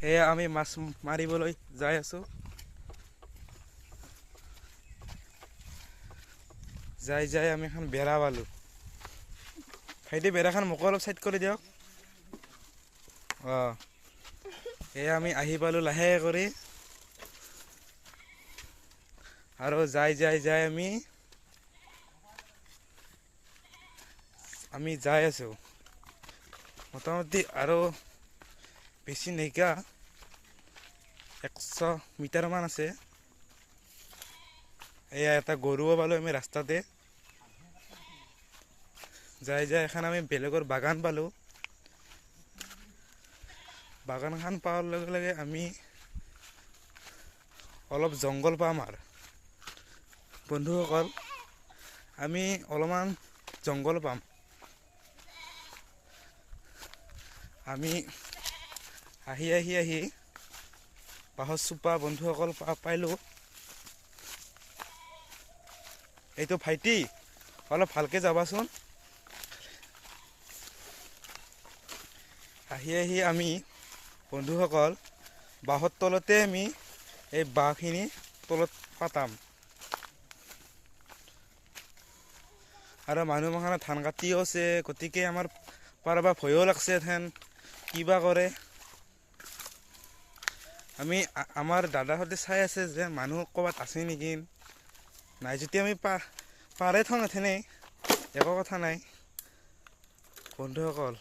এয়া আমি মাছ মাৰিবলৈ যাই আছোঁ। যাই আমি এখন বেৰা পালোঁ। ভাইটি বেৰাখন মোকো অলপ চাইড কৰি দিয়ক। এয়া আমি আহি পালোঁ লাহে কৰি, আৰু যাই আমি যাই আছোঁ। মোটামুটি আৰু বেছি নাইকা 100 মিটাৰমান আছে। এয়া এটা গৰুও পালোঁ আমি ৰাস্তাতে। যাই এখন আমি বেলেগৰ বাগান পালোঁ। বাগানখন পোৱাৰ লগে লগে আমি অলপ জংঘল পাম আৰু বন্ধুসকল, আমি অলপমান জংঘল পাম। আমি আহি বাঁহৰ চোপা বন্ধুসকল পাইলোঁ। এইটো ভাইটি অলপ ভালকে যাবাচোন। আহি আমি বন্ধুসকল বাঁহৰ তলতে আমি এই বাঁহখিনি তলত পাতাম। আৰু মানুহ মাখানে ধান কাটিও আছে, গতিকে আমাৰ পাৰবা ভয়ো লাগছে হেন কিবা কৰে। আমি আমাৰ দাদাহঁতে চাই আছে যে মানুহ ক'ৰবাত আছে নেকি, নাই যদি আমি পাৰে থওঁ এথেনে একো কথা নাই। বন্ধুসকল